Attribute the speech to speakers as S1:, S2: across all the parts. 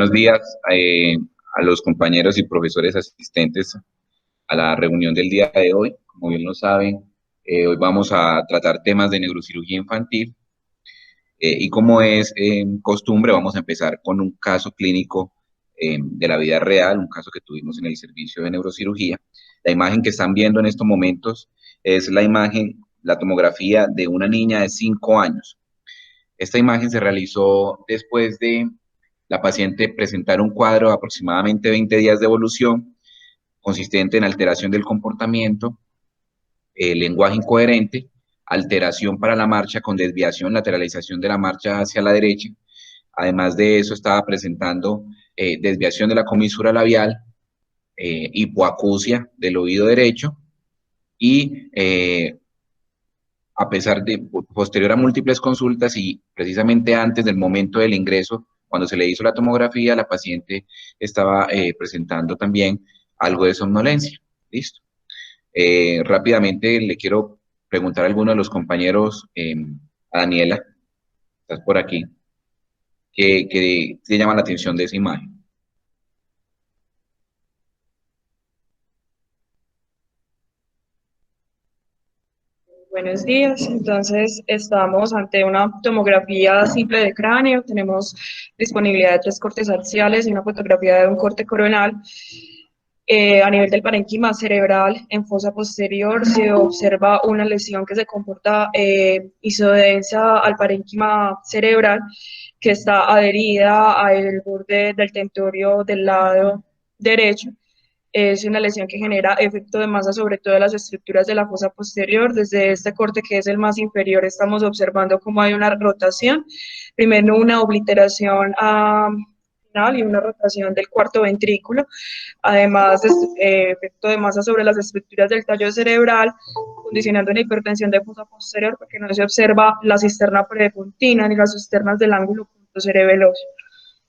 S1: Buenos días a los compañeros y profesores asistentes a la reunión del día de hoy. Como bien lo saben, hoy vamos a tratar temas de neurocirugía infantil y como es costumbre, vamos a empezar con un caso clínico de la vida real, un caso que tuvimos en el servicio de neurocirugía. La imagen que están viendo en estos momentos es la imagen, la tomografía de una niña de 5 años. Esta imagen se realizó después de la paciente presentar un cuadro de aproximadamente 20 días de evolución, consistente en alteración del comportamiento, lenguaje incoherente, alteración para la marcha con desviación, lateralización de la marcha hacia la derecha. Además de eso, estaba presentando desviación de la comisura labial, hipoacusia del oído derecho y a pesar de posterior a múltiples consultas y precisamente antes del momento del ingreso, cuando se le hizo la tomografía, la paciente estaba presentando también algo de somnolencia. Listo. Rápidamente le quiero preguntar a alguno de los compañeros, a Daniela, estás por aquí, que te llama la atención de esa imagen.
S2: Buenos días, entonces estamos ante una tomografía simple de cráneo, tenemos disponibilidad de 3 cortes axiales y una fotografía de un corte coronal. A nivel del parénquima cerebral, en fosa posterior, se observa una lesión que se comporta isodensa al parénquima cerebral, que está adherida al borde del tentorio del lado derecho. Es una lesión que genera efecto de masa sobre todas las estructuras de la fosa posterior. Desde este corte, que es el más inferior, estamos observando cómo hay una rotación, primero una obliteración final y una rotación del cuarto ventrículo, además de efecto de masa sobre las estructuras del tallo cerebral, condicionando una hipertensión de fosa posterior, porque no se observa la cisterna prepuntina ni las cisternas del ángulo punto cerebeloso.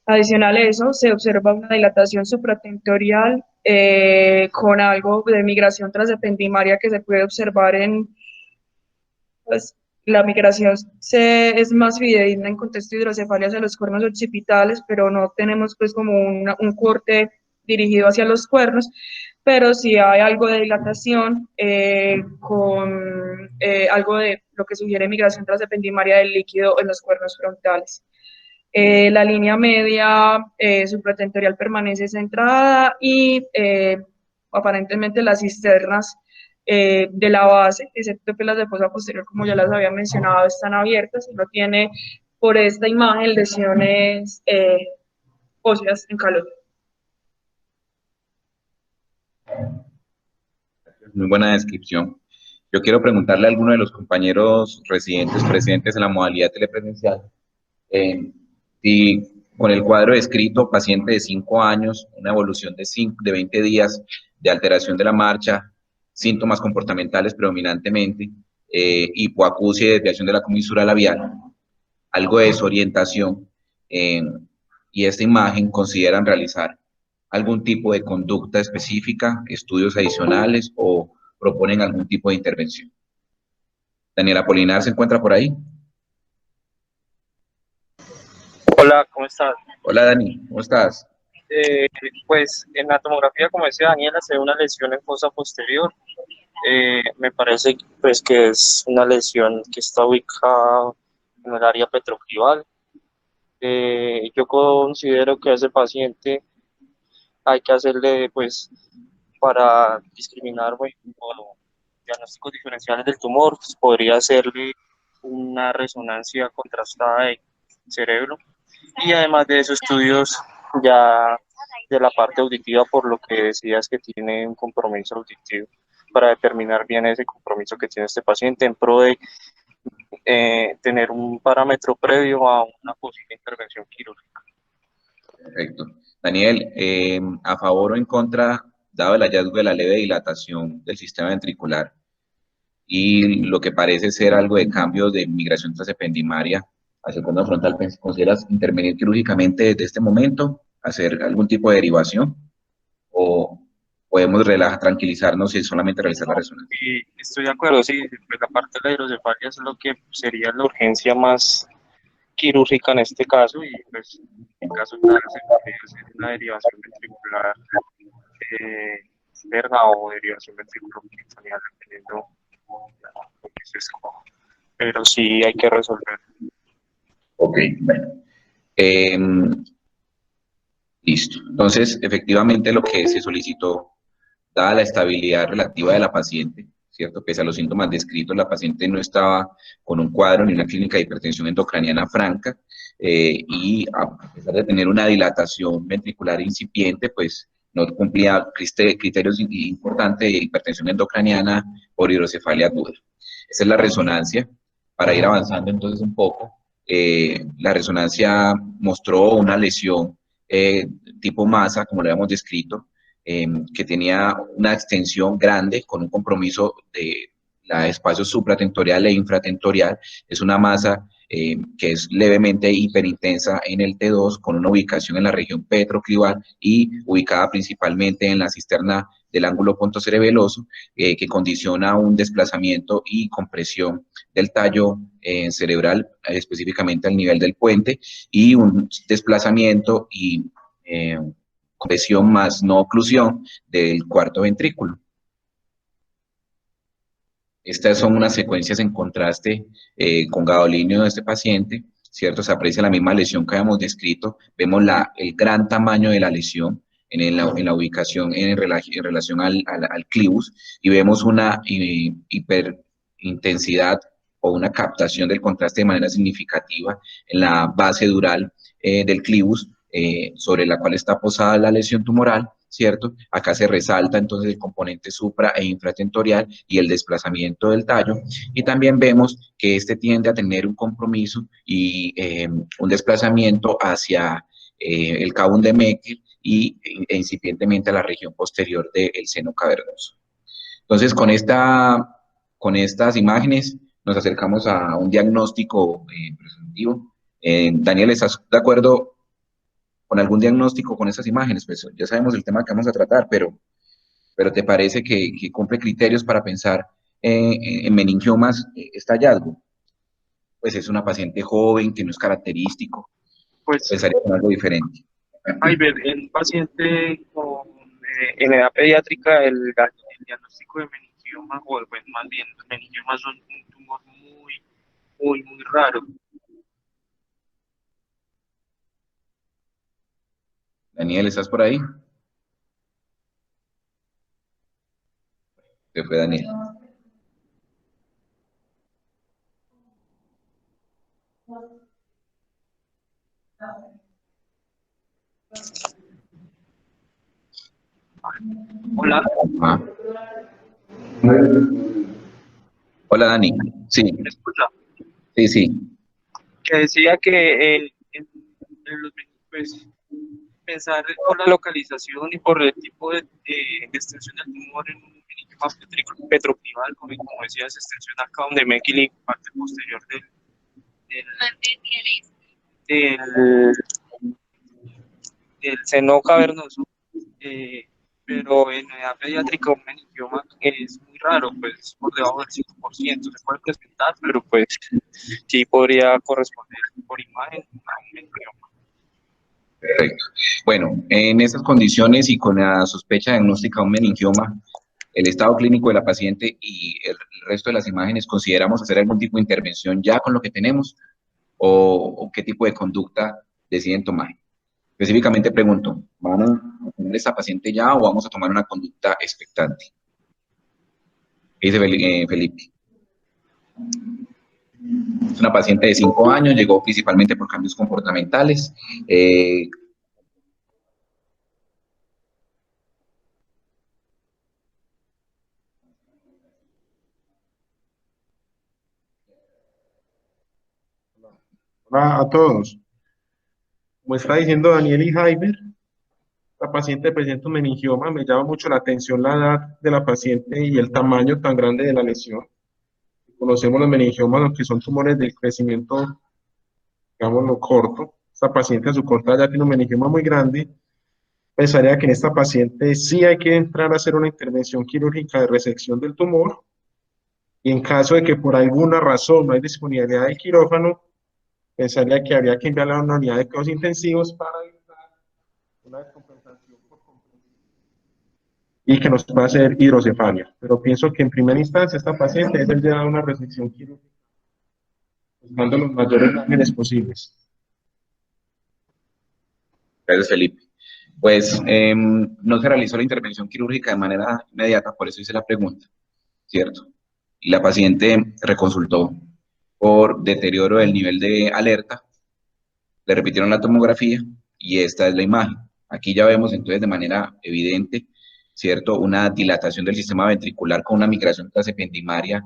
S2: Adicional a eso, se observa una dilatación supratentorial con algo de migración transependimaria que se puede observar en, pues, la migración es más fidedigna en contexto de hidrocefalia hacia los cuernos occipitales, pero no tenemos pues como un corte dirigido hacia los cuernos, pero sí hay algo de dilatación con algo de lo que sugiere migración transependimaria del líquido en los cuernos frontales. La línea media supratentorial permanece centrada y aparentemente las cisternas de la base, excepto que las de fosa posterior, como ya las había mencionado, están abiertas y no tiene por esta imagen lesiones óseas en calor.
S1: Muy buena descripción. Yo quiero preguntarle a alguno de los compañeros residentes presentes en la modalidad telepresencial si con el cuadro descrito, paciente de 5 años, una evolución de 20 días de alteración de la marcha, síntomas comportamentales predominantemente, hipoacusia y desviación de la comisura labial, algo de desorientación, eh, y esta imagen consideran realizar algún tipo de conducta específica, estudios adicionales o proponen algún tipo de intervención. Daniela Polinar se encuentra por ahí.
S3: Hola, ¿cómo estás?
S1: Hola Dani, ¿cómo estás?
S3: Eh, pues en la tomografía, como decía Daniela, se ve una lesión en fosa posterior. Me parece pues que es una lesión que está ubicada en el área petroclival. Yo considero que a ese paciente hay que hacerle, pues, para discriminar bueno, o diagnósticos diferenciales del tumor, pues, podría hacerle una resonancia contrastada de cerebro. Y además de esos estudios ya de la parte auditiva, por lo que decías que tiene un compromiso auditivo, para determinar bien ese compromiso que tiene este paciente en pro de tener un parámetro previo a una posible intervención quirúrgica.
S1: Perfecto. Daniel, ¿a favor o en contra, dado el hallazgo de la leve dilatación del sistema ventricular y lo que parece ser algo de cambio de migración transependimaria hacia el cono frontal, consideras intervenir quirúrgicamente desde este momento, hacer algún tipo de derivación o podemos tranquilizarnos y solamente realizar la resonancia?
S3: Y estoy de acuerdo, sí, pues la parte de la hidrocefalia es lo que sería la urgencia más quirúrgica en este caso, y pues en caso tal se podría hacer una derivación ventricular externa o derivación ventriculoperitoneal, dependiendo de lo que se escoja. Pero sí hay que resolver.
S1: Ok, bueno. Listo. Entonces, efectivamente, lo que se solicitó, dada la estabilidad relativa de la paciente, ¿cierto? Pese a los síntomas descritos, la paciente no estaba con un cuadro ni una clínica de hipertensión endocraniana franca, y a pesar de tener una dilatación ventricular incipiente, pues no cumplía criterios importantes de hipertensión endocraniana por hidrocefalia aguda. Esa es la resonancia. Para ir avanzando entonces un poco, la resonancia mostró una lesión tipo masa, como lo habíamos descrito, que tenía una extensión grande con un compromiso de la espacio supratentorial e infratentorial. Es una masa que es levemente hiperintensa en el T2, con una ubicación en la región petroclival y ubicada principalmente en la cisterna del ángulo pontocerebeloso, que condiciona un desplazamiento y compresión del tallo cerebral, específicamente al nivel del puente, y un desplazamiento y compresión más no oclusión del cuarto ventrículo. Estas son unas secuencias en contraste con gadolinio de este paciente, ¿cierto? Se aprecia la misma lesión que habíamos descrito, vemos el gran tamaño de la lesión en la ubicación en relación al clivus, y vemos una hiperintensidad o una captación del contraste de manera significativa en la base dural del clivus, sobre la cual está posada la lesión tumoral, ¿cierto? Acá se resalta entonces el componente supra e infratentorial y el desplazamiento del tallo, y también vemos que este tiende a tener un compromiso y un desplazamiento hacia el Cavum de Meckel e incipientemente a la región posterior del seno cavernoso. Entonces, con estas imágenes nos acercamos a un diagnóstico presuntivo. Daniel, ¿estás de acuerdo con algún diagnóstico con esas imágenes? Pues ya sabemos el tema que vamos a tratar, pero ¿te parece que cumple criterios para pensar en meningiomas este hallazgo? Pues es una paciente joven, que no es característico,
S3: Pues,
S1: pensaría en algo diferente.
S3: Iber, en un paciente en edad pediátrica, el diagnóstico de meningioma, o pues, más bien, los meningiomas son un tumor muy raro.
S1: Daniel, ¿estás por ahí? Se fue Daniel.
S3: Hola.
S1: Ah. Hola, Dani. Sí,
S3: ¿Me escucha?
S1: sí.
S3: Que decía que en los pues, pensar por la localización y por el tipo de extensión del tumor en un meningioma petroclival, como decías, extensión al Cavum de Meckel y parte posterior del, del seno cavernoso, pero en edad pediátrica un meningioma es muy raro, pues por debajo del 5%, se puede presentar, pero pues sí podría corresponder por imagen a un meningioma.
S1: Perfecto. Bueno, en esas condiciones y con la sospecha diagnóstica de un meningioma, el estado clínico de la paciente y el resto de las imágenes, ¿consideramos hacer algún tipo de intervención ya con lo que tenemos o qué tipo de conducta deciden tomar? Específicamente pregunto, ¿van a tener esta paciente ya o vamos a tomar una conducta expectante? ¿Qué dice Felipe? Es una paciente de 5 años, llegó principalmente por cambios comportamentales.
S4: Hola a todos. Como está diciendo Daniel y Jaiber, la paciente presenta un meningioma. Me llama mucho la atención la edad de la paciente y el tamaño tan grande de la lesión. Conocemos los meningiomas, los que son tumores del crecimiento, digámoslo, corto. Esta paciente a su corta edad tiene un meningioma muy grande. Pensaría que en esta paciente sí hay que entrar a hacer una intervención quirúrgica de resección del tumor. Y en caso de que por alguna razón no hay disponibilidad de quirófano, pensaría que habría que enviarla a una unidad de cuidados intensivos para evitar una descompensación por completo y que nos pueda hacer hidrocefalia. Pero pienso que en primera instancia esta paciente debe llevar una resección quirúrgica buscando los mayores márgenes posibles.
S1: Gracias, Felipe. Pues no se realizó la intervención quirúrgica de manera inmediata, por eso hice la pregunta, ¿cierto? Y la paciente reconsultó por deterioro del nivel de alerta, le repitieron la tomografía y esta es la imagen. Aquí ya vemos entonces de manera evidente, ¿cierto? Una dilatación del sistema ventricular con una migración trasependimaria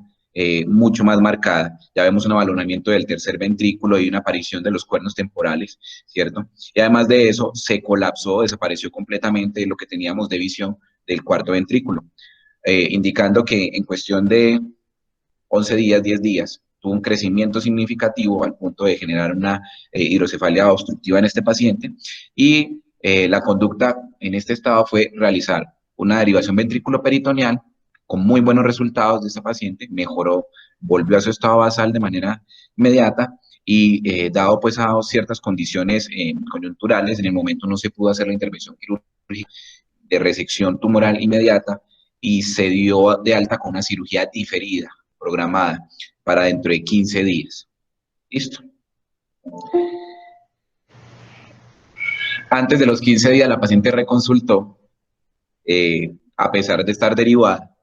S1: mucho más marcada. Ya vemos un abalonamiento del tercer ventrículo y una aparición de los cuernos temporales, ¿cierto? Y además de eso, se colapsó, desapareció completamente lo que teníamos de visión del cuarto ventrículo, indicando que en cuestión de 11 días, 10 días, tuvo un crecimiento significativo al punto de generar una hidrocefalia obstructiva en este paciente y la conducta en este estado fue realizar una derivación ventrículo-peritoneal con muy buenos resultados de esta paciente, mejoró, volvió a su estado basal de manera inmediata y dado pues a ciertas condiciones coyunturales, en el momento no se pudo hacer la intervención quirúrgica de resección tumoral inmediata y se dio de alta con una cirugía diferida, programada para dentro de 15 días. ¿Listo? Antes de los 15 días la paciente reconsultó, a pesar de estar derivada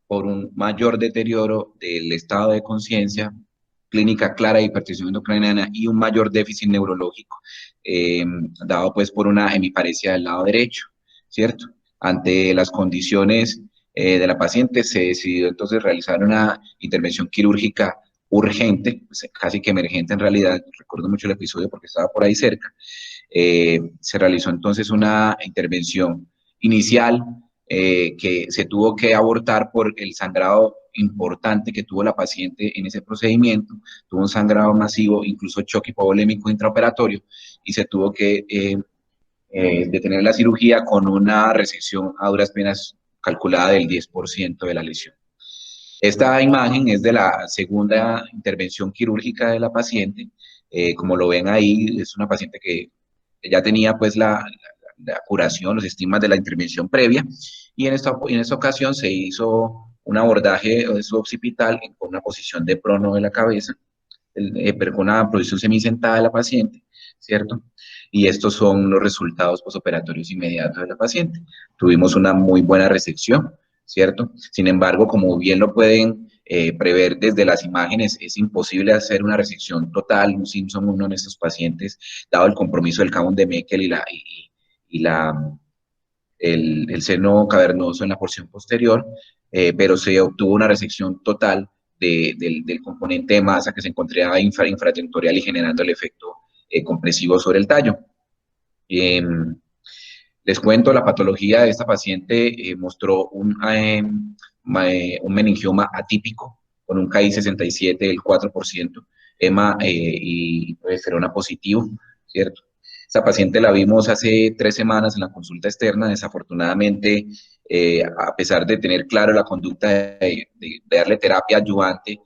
S1: por un mayor deterioro del estado de conciencia, clínica clara de hipertensión endocrinal y un mayor déficit neurológico, dado pues por una hemiparesia del lado derecho, ¿cierto? Ante las condiciones de la paciente se decidió entonces realizar una intervención quirúrgica urgente, pues, casi que emergente en realidad, recuerdo mucho el episodio porque estaba por ahí cerca. Se realizó entonces una intervención inicial que se tuvo que abortar por el sangrado importante que tuvo la paciente en ese procedimiento, tuvo un sangrado masivo, incluso choque hipovolémico intraoperatorio, y se tuvo que detener la cirugía con una resección a duras penas calculada del 10% de la lesión. Esta imagen es de la segunda intervención quirúrgica de la paciente. Como lo ven ahí, es una paciente que ya tenía pues la curación, los estigmas de la intervención previa, y en esta ocasión se hizo un abordaje suboccipital con una posición de prono de la cabeza, pero con una posición semisentada de la paciente, ¿cierto? Y estos son los resultados posoperatorios inmediatos de la paciente. Tuvimos una muy buena resección, ¿cierto? Sin embargo, como bien lo pueden prever desde las imágenes, es imposible hacer una resección total, un Simpson 1 en estos pacientes, dado el compromiso del Caum de Meckel el seno cavernoso en la porción posterior, pero se obtuvo una resección total del componente de masa que se encontraba infratentorial y generando el efecto compresivo sobre el tallo. Les cuento, la patología de esta paciente mostró un meningioma atípico con un KI67 del 4%, EMA y progesterona positivo, ¿cierto? Esta paciente la vimos hace 3 semanas en la consulta externa. Desafortunadamente, a pesar de tener claro la conducta de darle terapia adyuvante,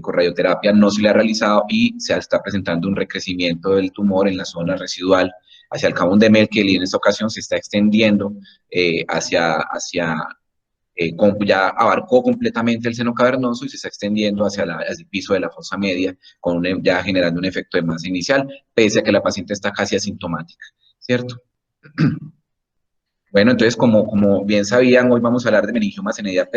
S1: con radioterapia no se le ha realizado y se está presentando un recrecimiento del tumor en la zona residual hacia el Caum de Meckel, y en esta ocasión se está extendiendo ya abarcó completamente el seno cavernoso y se está extendiendo hacia el piso de la fosa media, ya generando un efecto de masa inicial, pese a que la paciente está casi asintomática, ¿cierto? Bueno, entonces, como bien sabían, hoy vamos a hablar de meningiomas en edad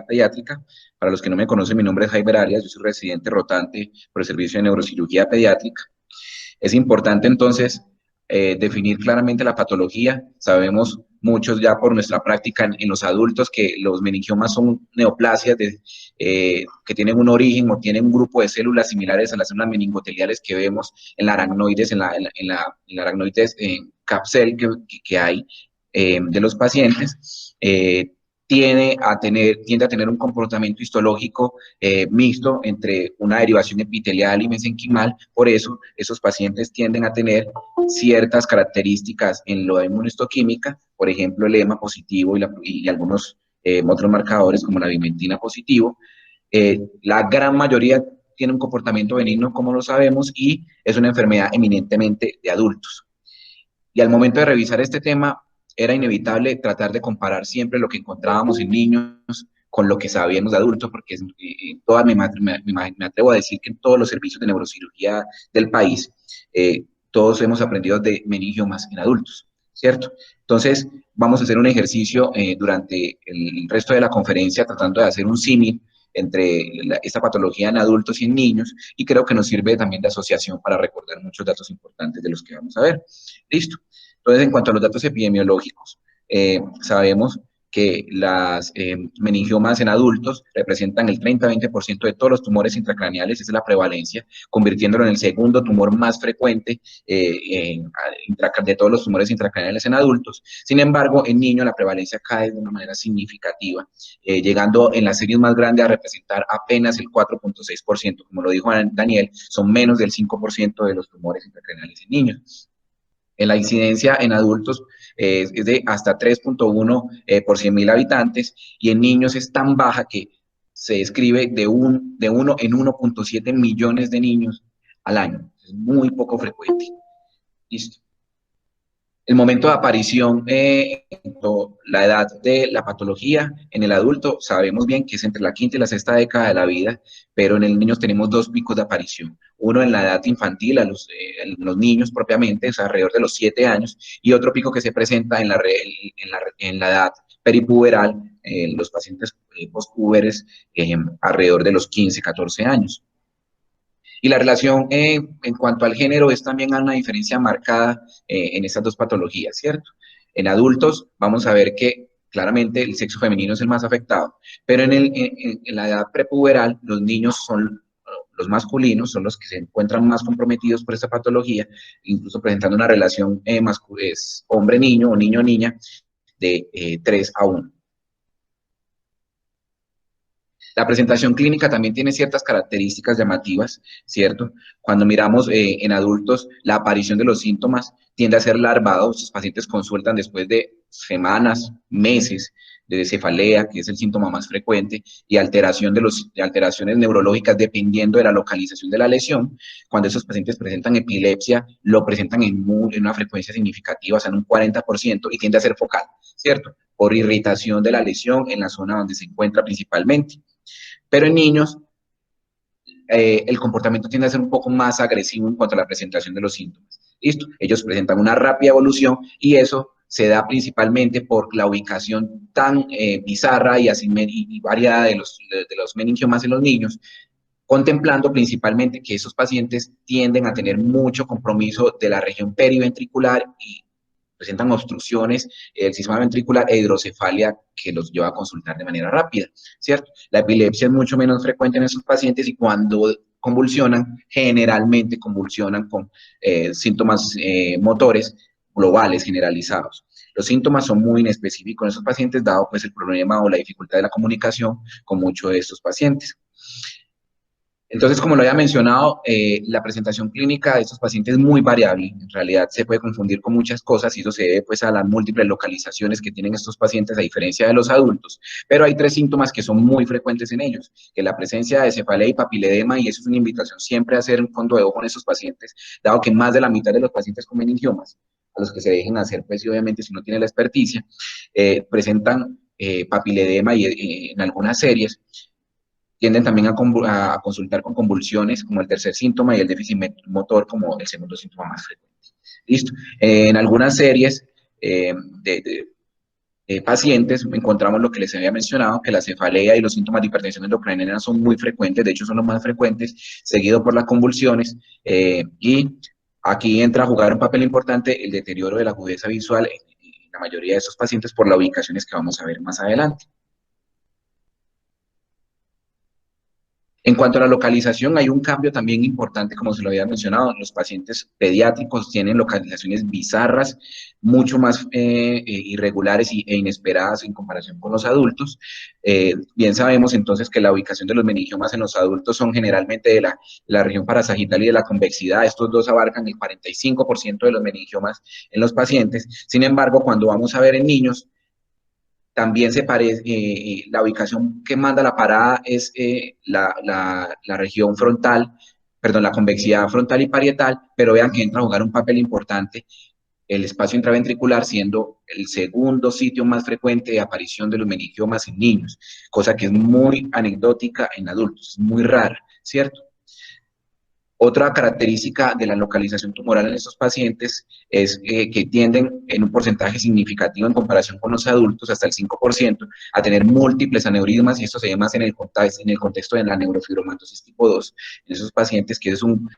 S1: pediátrica. Para los que no me conocen, mi nombre es Jaiber Arias, yo soy residente rotante por el Servicio de Neurocirugía Pediátrica. Es importante entonces definir claramente la patología. Sabemos muchos ya por nuestra práctica en los adultos que los meningiomas son neoplasias que tienen un origen o tienen un grupo de células similares a las células meningoteliales que vemos en la aracnoides, en la aracnoides capsel que hay de los pacientes. Tiende a tener un comportamiento histológico mixto entre una derivación epitelial y mesenquimal. Por eso, esos pacientes tienden a tener ciertas características en la inmunohistoquímica, por ejemplo, el EMA positivo y algunos otros marcadores como la vimentina positivo. La gran mayoría tiene un comportamiento benigno, como lo sabemos, y es una enfermedad eminentemente de adultos. Y al momento de revisar este tema, era inevitable tratar de comparar siempre lo que encontrábamos en niños con lo que sabíamos de adultos, porque me atrevo a decir que en todos los servicios de neurocirugía del país, todos hemos aprendido de meningiomas en adultos, ¿cierto? Entonces, vamos a hacer un ejercicio durante el resto de la conferencia tratando de hacer un símil entre esta patología en adultos y en niños, y creo que nos sirve también de asociación para recordar muchos datos importantes de los que vamos a ver. Listo. Entonces, en cuanto a los datos epidemiológicos, sabemos que las meningiomas en adultos representan el 30-20% de todos los tumores intracraneales, esa es la prevalencia, convirtiéndolo en el segundo tumor más frecuente de todos los tumores intracraneales en adultos. Sin embargo, en niños la prevalencia cae de una manera significativa, llegando en las series más grandes a representar apenas el 4.6%. Como lo dijo Daniel, son menos del 5% de los tumores intracraneales en niños. En la incidencia en adultos es de hasta 3.1 por 100.000 habitantes, y en niños es tan baja que se describe de 1 en 1.7 millones de niños al año. Es muy poco frecuente. Listo. El momento de aparición, la edad de la patología en el adulto, sabemos bien que es entre la quinta y la sexta década de la vida, pero en el niños tenemos dos picos de aparición. Uno en la edad infantil, los niños propiamente, o sea, alrededor de los 7 años, y otro pico que se presenta en la edad peripuberal, en los pacientes postpúberes, alrededor de los 15, 14 años. Y la relación en cuanto al género es también una diferencia marcada en estas dos patologías, ¿cierto? En adultos vamos a ver que claramente el sexo femenino es el más afectado, pero en la edad prepuberal los niños son los masculinos, son los que se encuentran más comprometidos por esta patología, incluso presentando una relación hombre-niño o niño-niña de 3 a 1. La presentación clínica también tiene ciertas características llamativas, ¿cierto? Cuando miramos en adultos, la aparición de los síntomas tiende a ser larvado. Los pacientes consultan después de semanas, meses de cefalea, que es el síntoma más frecuente, y alteraciones neurológicas dependiendo de la localización de la lesión. Cuando esos pacientes presentan epilepsia, lo presentan en una frecuencia significativa, o sea, en un 40%, y tiende a ser focal, ¿cierto? Por irritación de la lesión en la zona donde se encuentra principalmente. Pero en niños, el comportamiento tiende a ser un poco más agresivo en cuanto a la presentación de los síntomas. ¿Listo? Ellos presentan una rápida evolución, y eso se da principalmente por la ubicación tan bizarra y variada de los meningiomas en los niños, contemplando principalmente que esos pacientes tienden a tener mucho compromiso de la región periventricular y presentan obstrucciones del sistema ventricular e hidrocefalia que los lleva a consultar de manera rápida, ¿cierto? La epilepsia es mucho menos frecuente en esos pacientes, y cuando convulsionan, generalmente convulsionan con síntomas motores globales generalizados. Los síntomas son muy inespecíficos en esos pacientes, dado pues el problema o la dificultad de la comunicación con muchos de estos pacientes. Entonces, como lo había mencionado, la presentación clínica de estos pacientes es muy variable. En realidad se puede confundir con muchas cosas, y eso se debe pues a las múltiples localizaciones que tienen estos pacientes a diferencia de los adultos. Pero hay 3 síntomas que son muy frecuentes en ellos, que es la presencia de cefalea y papiledema, y eso es una invitación siempre a hacer un fondo de ojo en estos pacientes, dado que más de la mitad de los pacientes con meningiomas, a los que se dejen hacer, pues y obviamente si no tiene la experticia, presentan papiledema y en algunas series tienden también a consultar con convulsiones como el tercer síntoma, y el déficit motor como el segundo síntoma más frecuente. Listo. En algunas series de pacientes encontramos lo que les había mencionado, que la cefalea y los síntomas de hipertensión endocrinal son muy frecuentes, de hecho son los más frecuentes, seguido por las convulsiones, y aquí entra a jugar un papel importante el deterioro de la agudeza visual en la mayoría de estos pacientes por las ubicaciones que vamos a ver más adelante. En cuanto a la localización, hay un cambio también importante, como se lo había mencionado. Los pacientes pediátricos tienen localizaciones bizarras, mucho más irregulares e inesperadas en comparación con los adultos. Bien sabemos entonces que la ubicación de los meningiomas en los adultos son generalmente de la región parasagital y de la convexidad. Estos dos abarcan el 45% de los meningiomas en los pacientes. Sin embargo, cuando vamos a ver en niños, también se parece, la ubicación que manda la parada es la región frontal, perdón, la convexidad frontal y parietal, pero vean que entra a jugar un papel importante el espacio intraventricular, siendo el segundo sitio más frecuente de aparición de los meningiomas en niños, cosa que es muy anecdótica en adultos, es muy rara, ¿cierto? Otra característica de la localización tumoral en estos pacientes es que tienden en un porcentaje significativo en comparación con los adultos, hasta el 5%, a tener múltiples aneurismas, y esto se ve más en el contexto de la neurofibromatosis tipo 2, en esos pacientes que es una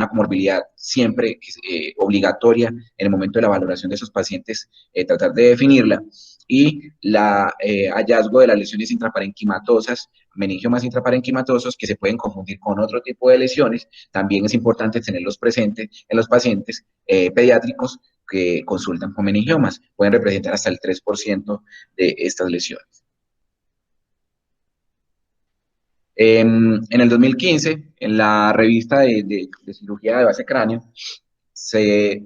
S1: comorbilidad siempre obligatoria en el momento de la valoración de esos pacientes, tratar de definirla, y la hallazgo de las lesiones intraparenquimatosas, meningiomas intraparenquimatosos, que se pueden confundir con otro tipo de lesiones. También es importante tenerlos presentes en los pacientes pediátricos que consultan con meningiomas. Pueden representar hasta el 3% de estas lesiones. En el 2015, en la revista de cirugía de base cráneo, se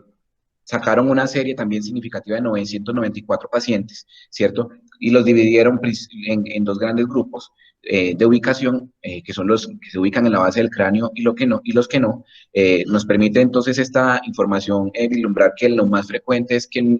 S1: sacaron una serie también significativa de 994 pacientes, ¿cierto? Y los dividieron en dos grandes grupos de ubicación, que son los que se ubican en la base del cráneo y, los que no. Nos permite entonces esta información vislumbrar que lo más frecuente es que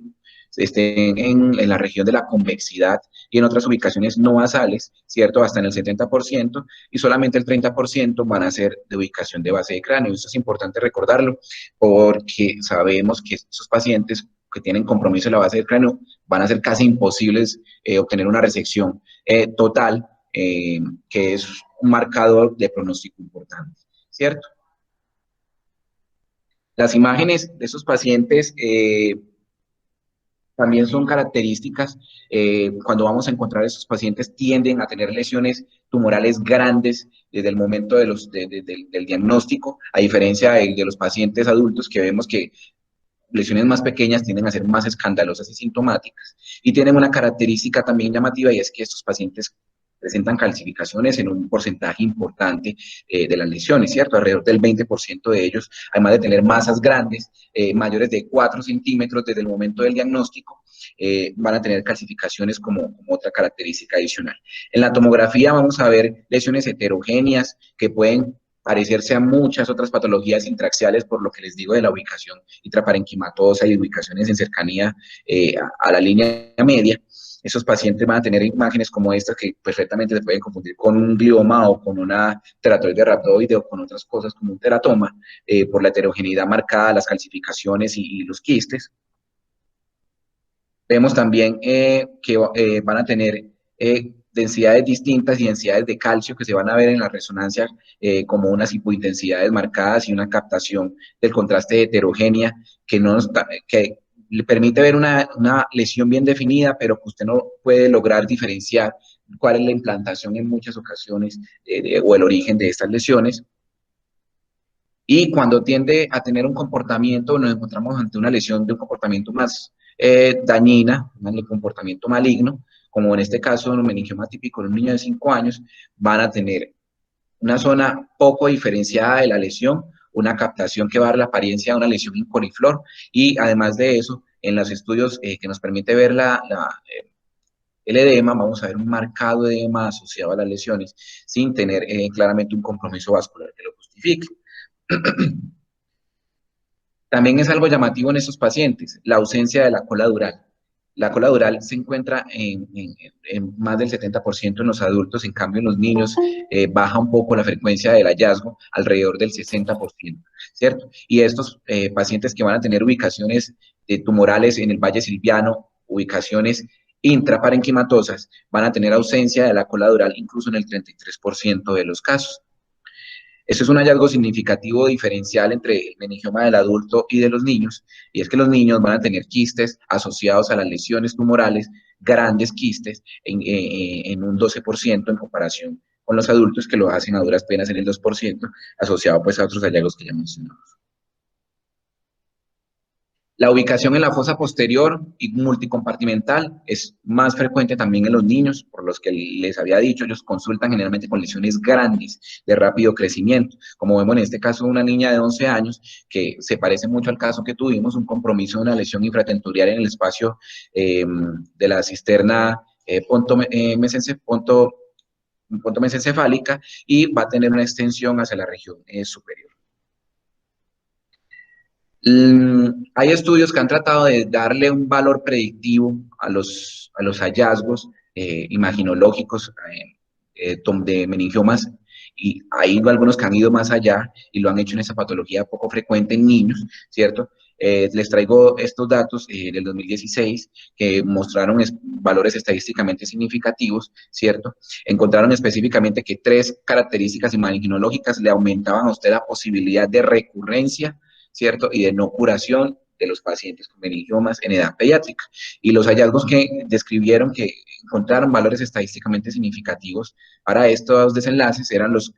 S1: estén en la región de la convexidad y en otras ubicaciones no basales, ¿cierto? Hasta en el 70%, y solamente el 30% van a ser de ubicación de base de cráneo. Eso es importante recordarlo, porque sabemos que esos pacientes que tienen compromiso en la base del cráneo van a ser casi imposibles obtener una resección total, que es un marcador de pronóstico importante, ¿cierto? Las imágenes de esos pacientes también son características. Cuando vamos a encontrar a esos pacientes, tienden a tener lesiones tumorales grandes desde el momento del diagnóstico, a diferencia de los pacientes adultos, que vemos que lesiones más pequeñas tienden a ser más escandalosas y sintomáticas. Y tienen una característica también llamativa, y es que estos pacientes presentan calcificaciones en un porcentaje importante de las lesiones, ¿cierto? Alrededor del 20% de ellos, además de tener masas grandes, mayores de 4 centímetros desde el momento del diagnóstico, van a tener calcificaciones como otra característica adicional. En la tomografía vamos a ver lesiones heterogéneas que pueden parecerse a muchas otras patologías intraxiales, por lo que les digo de la ubicación intraparenquimatosa y ubicaciones en cercanía a la línea media. Esos pacientes van a tener imágenes como estas que perfectamente se pueden confundir con un glioma o con una teratoide rhabdoide o con otras cosas como un teratoma, por la heterogeneidad marcada, las calcificaciones y los quistes. Vemos también que van a tener densidades distintas y densidades de calcio que se van a ver en la resonancia como unas hipointensidades marcadas y una captación del contraste heterogénea que le permite ver una lesión bien definida, pero que usted no puede lograr diferenciar cuál es la implantación en muchas ocasiones o el origen de estas lesiones. Y cuando tiende a tener un comportamiento, nos encontramos ante una lesión de un comportamiento más dañina, un comportamiento maligno, como en este caso un meningioma típico en un niño de 5 años, van a tener una zona poco diferenciada de la lesión, una captación que va a dar la apariencia de una lesión en coliflor, y además de eso, en los estudios que nos permite ver el edema, vamos a ver un marcado edema asociado a las lesiones, sin tener claramente un compromiso vascular que lo justifique. También es algo llamativo en estos pacientes, la ausencia de la cola dural. La cola dural se encuentra en más del 70% en los adultos, en cambio en los niños baja un poco la frecuencia del hallazgo, alrededor del 60%, ¿cierto? Y estos pacientes que van a tener ubicaciones tumorales en el valle silviano, ubicaciones intraparenquimatosas, van a tener ausencia de la cola dural incluso en el 33% de los casos. Eso es un hallazgo significativo diferencial entre el meningioma del adulto y de los niños, y es que los niños van a tener quistes asociados a las lesiones tumorales, grandes quistes, en un 12% en comparación con los adultos, que lo hacen a duras penas en el 2%, asociado pues a otros hallazgos que ya mencionamos. La ubicación en la fosa posterior y multicompartimental es más frecuente también en los niños, por los que les había dicho, ellos consultan generalmente con lesiones grandes de rápido crecimiento. Como vemos en este caso, una niña de 11 años, que se parece mucho al caso que tuvimos, un compromiso de una lesión infratenturial en el espacio de la cisterna punto mesencefálica, y va a tener una extensión hacia la región superior. Hay estudios que han tratado de darle un valor predictivo a los hallazgos imaginológicos de meningiomas, y hay algunos que han ido más allá y lo han hecho en esa patología poco frecuente en niños, ¿cierto? Les traigo estos datos del 2016 que mostraron valores estadísticamente significativos, ¿cierto? Encontraron específicamente que 3 características imaginológicas le aumentaban a usted la posibilidad de recurrencia, ¿cierto? Y de no curación de los pacientes con meningiomas en edad pediátrica. Y los hallazgos que describieron que encontraron valores estadísticamente significativos para estos desenlaces eran los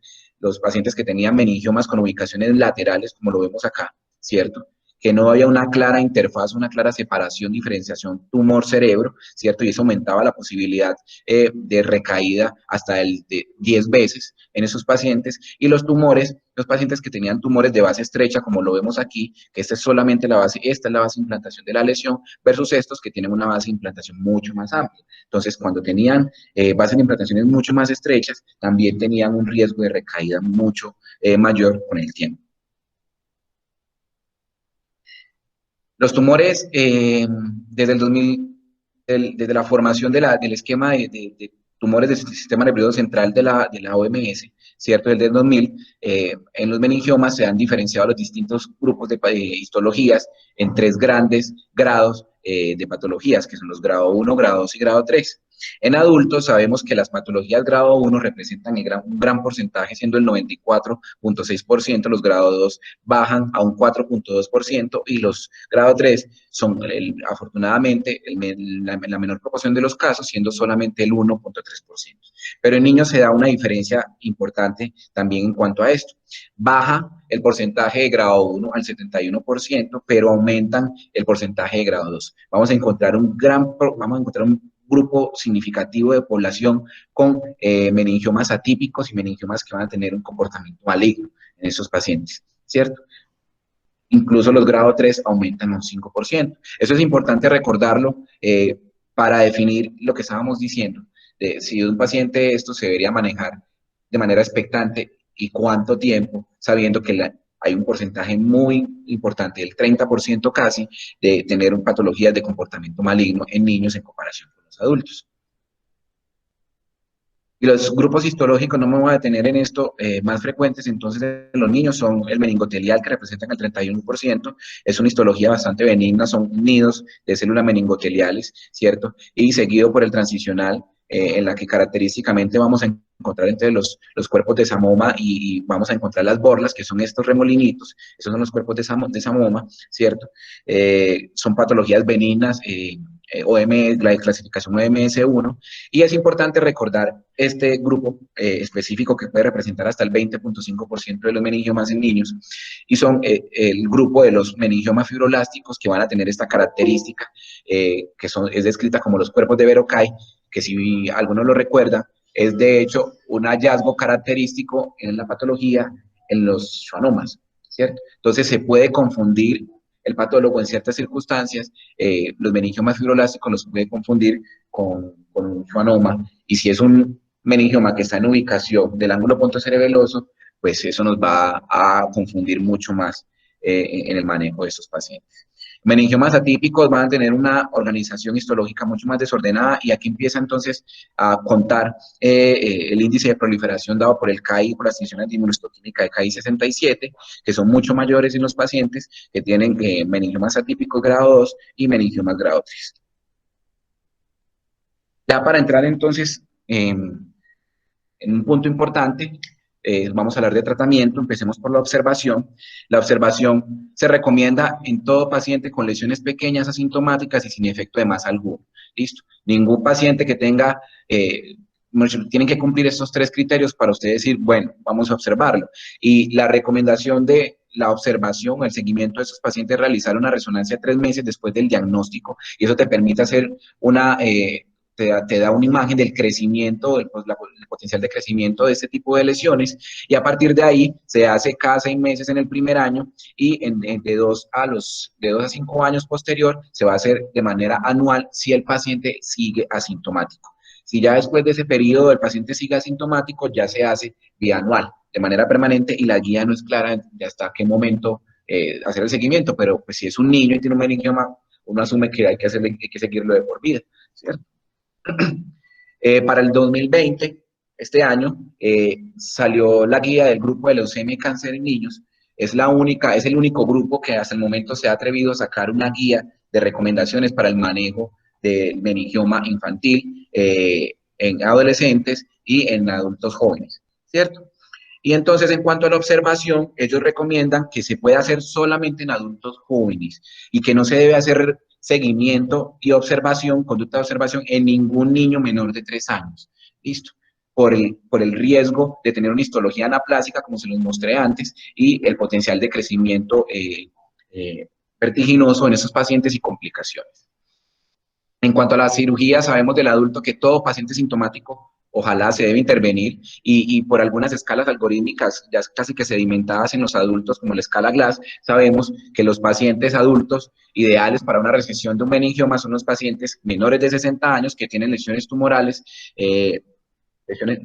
S1: pacientes que tenían meningiomas con ubicaciones laterales, como lo vemos acá, ¿cierto? Que no había una clara interfaz, una clara separación, diferenciación tumor-cerebro, ¿cierto? Y eso aumentaba la posibilidad de recaída hasta de 10 veces en esos pacientes. Y los tumores, los pacientes que tenían tumores de base estrecha, como lo vemos aquí, que esta es solamente la base, esta es la base de implantación de la lesión, versus estos que tienen una base de implantación mucho más amplia. Entonces, cuando tenían bases de implantaciones mucho más estrechas, también tenían un riesgo de recaída mucho mayor con el tiempo. Los tumores, desde el 2000, desde la formación del esquema de tumores del sistema nervioso central de la OMS, ¿cierto? Desde el 2000, en los meningiomas se han diferenciado los distintos grupos de histologías en 3 grandes grados de patologías, que son los grado 1, grado 2 y grado 3. En adultos sabemos que las patologías grado 1 representan un gran porcentaje, siendo el 94.6%, los grado 2 bajan a un 4.2%, y los grado 3 son, afortunadamente, la menor proporción de los casos, siendo solamente el 1.3%. Pero en niños se da una diferencia importante también en cuanto a esto. Baja el porcentaje de grado 1 al 71%, pero aumentan el porcentaje de grado 2. Vamos a encontrar un grupo significativo de población con meningiomas atípicos y meningiomas que van a tener un comportamiento maligno en esos pacientes, ¿cierto? Incluso los grado 3 aumentan un 5%. Eso es importante recordarlo para definir lo que estábamos diciendo. Si un paciente esto se debería manejar de manera expectante y cuánto tiempo, sabiendo que hay un porcentaje muy importante, del 30% casi, de tener patologías de comportamiento maligno en niños en comparación con los adultos. Y los grupos histológicos, no me voy a detener en esto, más frecuentes entonces en los niños son el meningotelial, que representan el 31%, es una histología bastante benigna, son nidos de células meningoteliales, ¿cierto? Y seguido por el transicional, en la que característicamente vamos a encontrar entre los cuerpos de Samoma y vamos a encontrar las borlas, que son estos remolinitos, esos son los cuerpos de Samoma, ¿cierto? Son patologías benignas, la clasificación OMS1, y es importante recordar este grupo específico que puede representar hasta el 20.5% de los meningiomas en niños, y son el grupo de los meningiomas fibroblásticos, que van a tener esta característica que es descrita como los cuerpos de Verocay, que si alguno lo recuerda, es de hecho un hallazgo característico en la patología en los schwannomas, ¿cierto? Entonces se puede confundir el patólogo en ciertas circunstancias, los meningiomas fibroblásticos los puede confundir con un schwannoma, y si es un meningioma que está en ubicación del ángulo pontocerebeloso, pues eso nos va a confundir mucho más en el manejo de estos pacientes. Meningiomas atípicos van a tener una organización histológica mucho más desordenada, y aquí empieza entonces a contar el índice de proliferación dado por el CAI, por la extinción antiinmunohistoquímica de CAI 67, que son mucho mayores en los pacientes que tienen meningiomas atípicos grado 2 y meningiomas grado 3. Ya para entrar entonces en un punto importante, vamos a hablar de tratamiento. Empecemos por la observación. La observación se recomienda en todo paciente con lesiones pequeñas, asintomáticas y sin efecto de masa alguno. ¿Listo? Ningún paciente que tenga, tienen que cumplir estos 3 criterios para usted decir, bueno, vamos a observarlo. Y la recomendación de la observación o el seguimiento de esos pacientes, realizar una resonancia 3 meses después del diagnóstico, y eso te permite hacer te da una imagen del crecimiento, pues, el potencial de crecimiento de este tipo de lesiones, y a partir de ahí se hace cada 6 meses en el primer año, y de 2 a 5 años posterior se va a hacer de manera anual si el paciente sigue asintomático. Si ya después de ese periodo el paciente sigue asintomático, ya se hace bianual, de manera permanente, y la guía no es clara de hasta qué momento hacer el seguimiento, pero pues si es un niño y tiene un meningioma, uno asume que hay que seguirlo de por vida, ¿cierto? Para el 2020, este año, salió la guía del grupo de leucemia y cáncer en niños. Es el único grupo que hasta el momento se ha atrevido a sacar una guía de recomendaciones para el manejo del meningioma infantil en adolescentes y en adultos jóvenes, ¿cierto? Y entonces, en cuanto a la observación, ellos recomiendan que se puede hacer solamente en adultos jóvenes y que no se debe hacer seguimiento y observación, conducta de observación en ningún niño menor de 3 años. ¿Listo? Por el riesgo de tener una histología anaplásica, como se los mostré antes, y el potencial de crecimiento vertiginoso en esos pacientes y complicaciones. En cuanto a la cirugía, sabemos del adulto que todo paciente sintomático ojalá se debe intervenir, y por algunas escalas algorítmicas ya casi que sedimentadas en los adultos, como la escala Glass, sabemos que los pacientes adultos ideales para una resección de un meningioma son los pacientes menores de 60 años que tienen lesiones tumorales, lesiones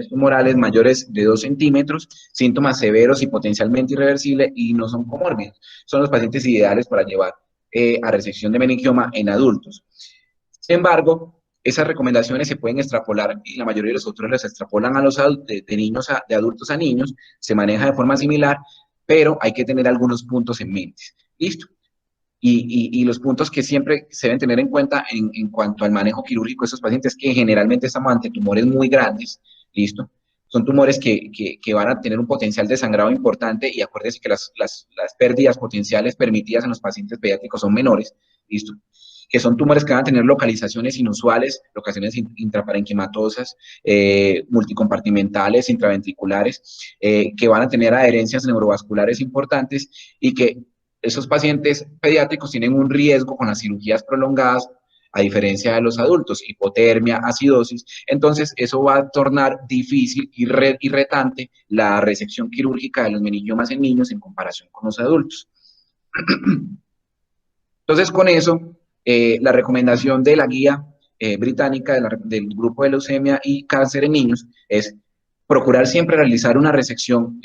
S1: tumorales mayores de 2 centímetros, síntomas severos y potencialmente irreversibles, y no son comórbidos. Son los pacientes ideales para llevar a resección de meningioma en adultos. Sin embargo, esas recomendaciones se pueden extrapolar, y la mayoría de los autores las extrapolan a los de adultos a niños, se maneja de forma similar, pero hay que tener algunos puntos en mente. ¿Listo? Y los puntos que siempre se deben tener en cuenta en cuanto al manejo quirúrgico de estos pacientes, que generalmente estamos ante tumores muy grandes, ¿listo? Son tumores que van a tener un potencial de sangrado importante, y acuérdense que las pérdidas potenciales permitidas en los pacientes pediátricos son menores, ¿listo? Que son tumores que van a tener localizaciones inusuales, locaciones intraparenquimatosas, multicompartimentales, intraventriculares, que van a tener adherencias neurovasculares importantes, y que esos pacientes pediátricos tienen un riesgo con las cirugías prolongadas, a diferencia de los adultos, hipotermia, acidosis. Entonces, eso va a tornar difícil y retante la resección quirúrgica de los meningiomas en niños en comparación con los adultos. Entonces, con eso, la recomendación de la guía británica del grupo de leucemia y cáncer en niños es procurar siempre realizar una resección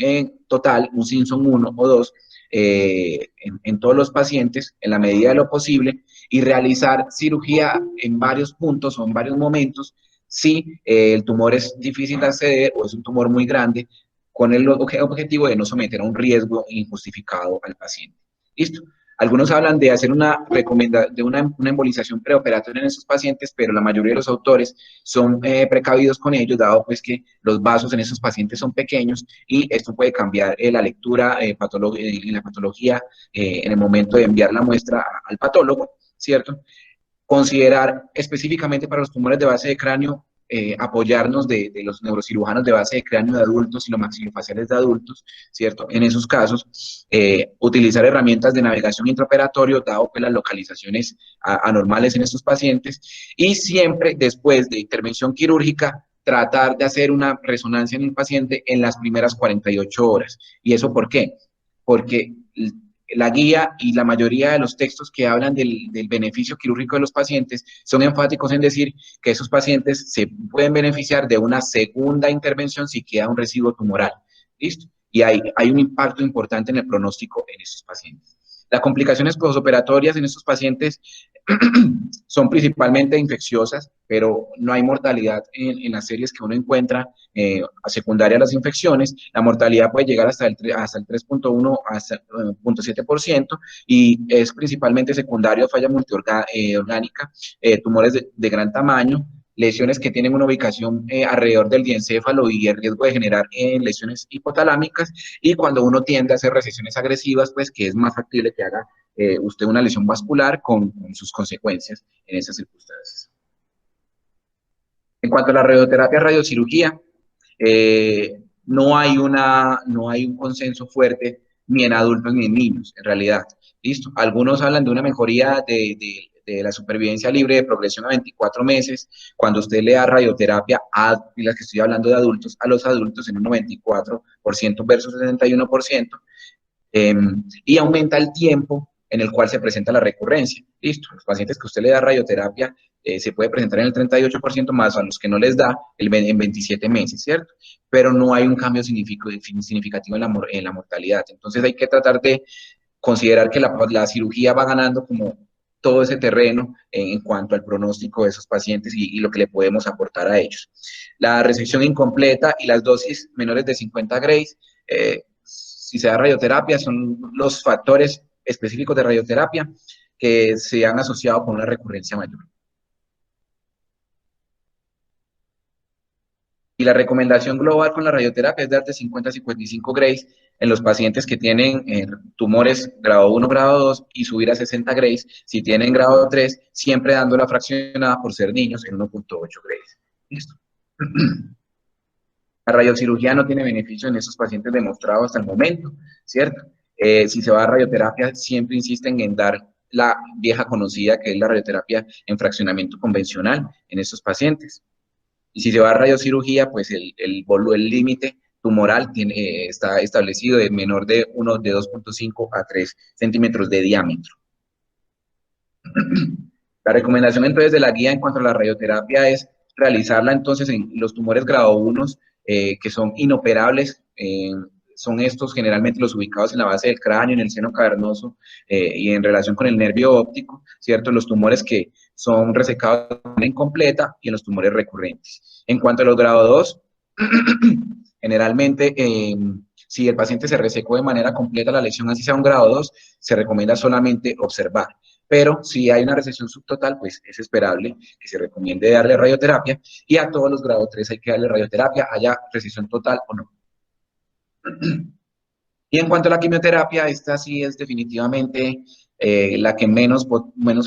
S1: total, un Simpson 1 o 2, en todos los pacientes, en la medida de lo posible, y realizar cirugía en varios puntos o en varios momentos si el tumor es difícil de acceder o es un tumor muy grande, con el objetivo de no someter a un riesgo injustificado al paciente. ¿Listo? Algunos hablan de hacer una embolización preoperatoria en esos pacientes, pero la mayoría de los autores son precavidos con ellos, dado pues que los vasos en esos pacientes son pequeños, y esto puede cambiar la lectura en la patología en el momento de enviar la muestra al patólogo, ¿cierto? Considerar específicamente para los tumores de base de cráneo, apoyarnos de los neurocirujanos de base de cráneo de adultos y los maxilofaciales de adultos, ¿cierto? En esos casos, utilizar herramientas de navegación intraoperatorio, dado que las localizaciones anormales en estos pacientes, y siempre después de intervención quirúrgica, tratar de hacer una resonancia en el paciente en las primeras 48 horas. ¿Y eso por qué? Porque la guía y la mayoría de los textos que hablan del beneficio quirúrgico de los pacientes son enfáticos en decir que esos pacientes se pueden beneficiar de una segunda intervención si queda un residuo tumoral. ¿Listo? Y hay un impacto importante en el pronóstico en esos pacientes. Las complicaciones postoperatorias en estos pacientes son principalmente infecciosas, pero no hay mortalidad en las series que uno encuentra a secundaria a las infecciones. La mortalidad puede llegar hasta el 3.1 hasta 0.7%, y es principalmente secundario a falla multiorgánica, tumores de gran tamaño, lesiones que tienen una ubicación alrededor del diencéfalo y el riesgo de generar lesiones hipotalámicas, y cuando uno tiende a hacer recesiones agresivas, pues que es más factible que haga usted una lesión vascular con sus consecuencias en esas circunstancias. En cuanto a la radioterapia, radiocirugía, no hay un consenso fuerte ni en adultos ni en niños, en realidad. ¿Listo? Algunos hablan de una mejoría de la supervivencia libre de progresión a 24 meses, cuando usted le da radioterapia y las que estoy hablando de adultos, a los adultos en un 94% versus 61%, y aumenta el tiempo en el cual se presenta la recurrencia. Listo, los pacientes que usted le da radioterapia se puede presentar en el 38% más a los que no les da en 27 meses, ¿cierto? Pero no hay un cambio significativo en la mortalidad. Entonces hay que tratar de considerar que la cirugía va ganando como todo ese terreno en cuanto al pronóstico de esos pacientes y lo que le podemos aportar a ellos. La resección incompleta y las dosis menores de 50 grays, si se da radioterapia, son los factores específicos de radioterapia que se han asociado con una recurrencia mayor. Y la recomendación global con la radioterapia es dar de 50 a 55 grays en los pacientes que tienen tumores grado 1, grado 2 y subir a 60 grays si tienen grado 3, siempre dando la fraccionada por ser niños en 1.8 grays. ¿Listo? La radiocirugía no tiene beneficio en esos pacientes demostrados hasta el momento, ¿cierto? Si se va a radioterapia, siempre insisten en dar la vieja conocida que es la radioterapia en fraccionamiento convencional en estos pacientes. Y si se va a radiocirugía, pues el límite tumoral está establecido de menor de 2.5 a 3 centímetros de diámetro. La recomendación entonces de la guía en cuanto a la radioterapia es realizarla entonces en los tumores grado 1 que son inoperables, son estos generalmente los ubicados en la base del cráneo, en el seno cavernoso y en relación con el nervio óptico, ¿cierto? Los tumores que son resecados de manera incompleta y en los tumores recurrentes. En cuanto a los grado 2, generalmente si el paciente se resecó de manera completa la lesión, así sea un grado 2, se recomienda solamente observar. Pero si hay una resección subtotal, pues es esperable que se recomiende darle radioterapia y a todos los grado 3 hay que darle radioterapia, haya resección total o no. Y en cuanto a la quimioterapia, esta sí es definitivamente la que menos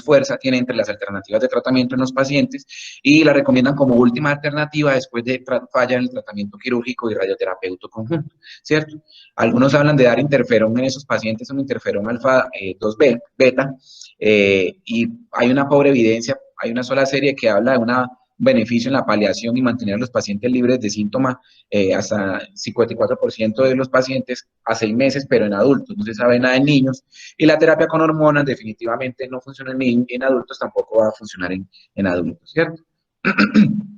S1: fuerza tiene entre las alternativas de tratamiento en los pacientes y la recomiendan como última alternativa después de falla en el tratamiento quirúrgico y radioterapéutico conjunto, ¿cierto? Algunos hablan de dar interferón en esos pacientes, un interferón alfa 2B, beta, y hay una pobre evidencia, hay una sola serie que habla de un beneficio en la paliación y mantener a los pacientes libres de síntomas hasta 54% de los pacientes a 6 meses, pero en adultos, no se sabe nada en niños, y la terapia con hormonas definitivamente no funciona en adultos, tampoco va a funcionar en adultos, ¿cierto?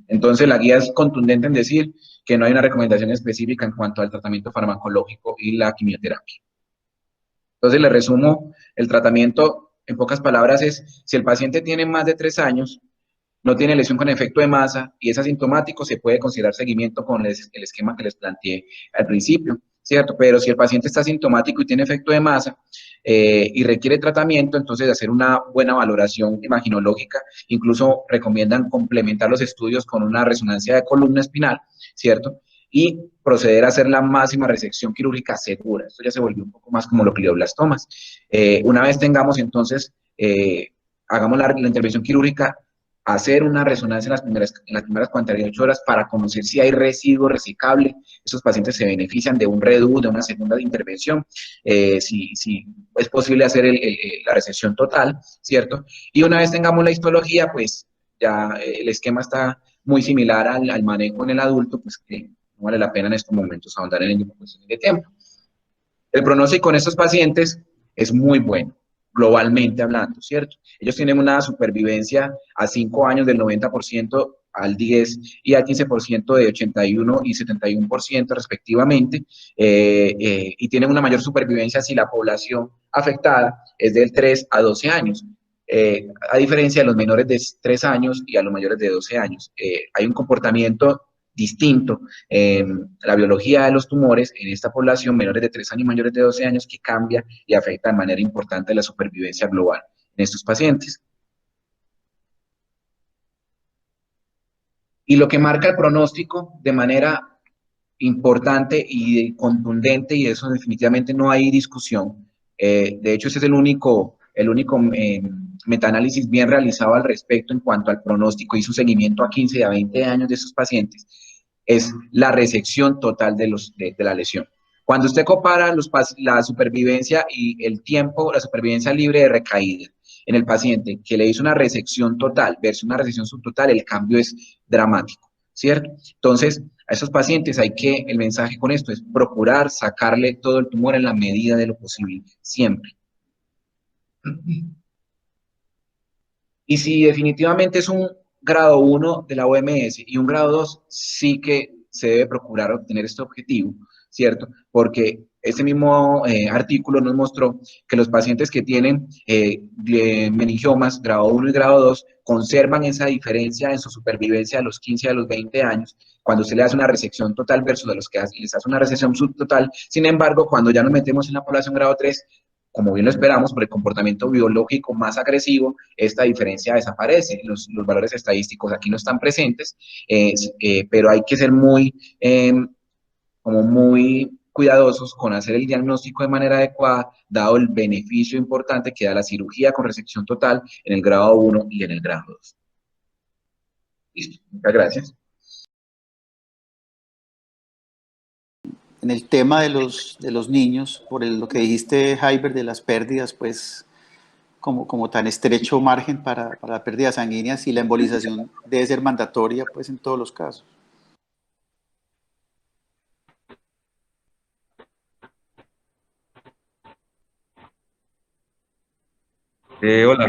S1: Entonces la guía es contundente en decir que no hay una recomendación específica en cuanto al tratamiento farmacológico y la quimioterapia. Entonces le resumo, el tratamiento en pocas palabras es, si el paciente tiene más de 3 años, no tiene lesión con efecto de masa y es asintomático, se puede considerar seguimiento con el esquema que les planteé al principio, ¿cierto? Pero si el paciente está asintomático y tiene efecto de masa y requiere tratamiento, entonces hacer una buena valoración imaginológica, incluso recomiendan complementar los estudios con una resonancia de columna espinal, ¿cierto? Y proceder a hacer la máxima resección quirúrgica segura. Esto ya se volvió un poco más como los glioblastomas. Una vez tengamos entonces, hagamos la intervención quirúrgica, hacer una resonancia en las primeras 48 horas para conocer si hay residuo resecable. Esos pacientes se benefician de un redu, de una segunda intervención, si es posible hacer la resección total, ¿cierto? Y una vez tengamos la histología, pues ya el esquema está muy similar al manejo en el adulto, pues que no vale la pena en estos momentos ahondar en el cuestión de tiempo. El pronóstico en estos pacientes es muy bueno, globalmente hablando, ¿cierto? Ellos tienen una supervivencia a 5 años del 90% al 10 y al 15% de 81 y 71% respectivamente, y tienen una mayor supervivencia si la población afectada es del 3 a 12 años. A diferencia de los menores de 3 años y a los mayores de 12 años. Hay un comportamiento distinto en la biología de los tumores en esta población menores de 3 años y mayores de 12 años que cambia y afecta de manera importante la supervivencia global en estos pacientes. Y lo que marca el pronóstico de manera importante y contundente, y eso definitivamente no hay discusión, de hecho ese es el único metaanálisis bien realizado al respecto en cuanto al pronóstico y su seguimiento a 15 y a 20 años de esos pacientes, es la resección total de la lesión. Cuando usted compara la supervivencia y el tiempo, la supervivencia libre de recaída en el paciente que le hizo una resección total versus una resección subtotal, el cambio es dramático, ¿cierto? Entonces, a esos pacientes el mensaje con esto es procurar sacarle todo el tumor en la medida de lo posible, siempre. Y si definitivamente es un grado 1 de la OMS y un grado 2, sí que se debe procurar obtener este objetivo, ¿cierto? Porque este mismo artículo nos mostró que los pacientes que tienen meningiomas grado 1 y grado 2 conservan esa diferencia en su supervivencia a los 15 y a los 20 años, cuando se le hace una resección total versus a los que les hace una resección subtotal. Sin embargo, cuando ya nos metemos en la población grado 3, como bien lo esperamos, por el comportamiento biológico más agresivo, esta diferencia desaparece. Los valores estadísticos aquí no están presentes, pero hay que ser como muy cuidadosos con hacer el diagnóstico de manera adecuada, dado el beneficio importante que da la cirugía con resección total en el grado 1 y en el grado 2. Listo, muchas gracias.
S5: En el tema de los niños, por lo que dijiste, Jaiber, de las pérdidas, pues como tan estrecho margen para pérdidas sanguíneas, y la embolización debe ser mandatoria pues en todos los casos.
S6: Hola.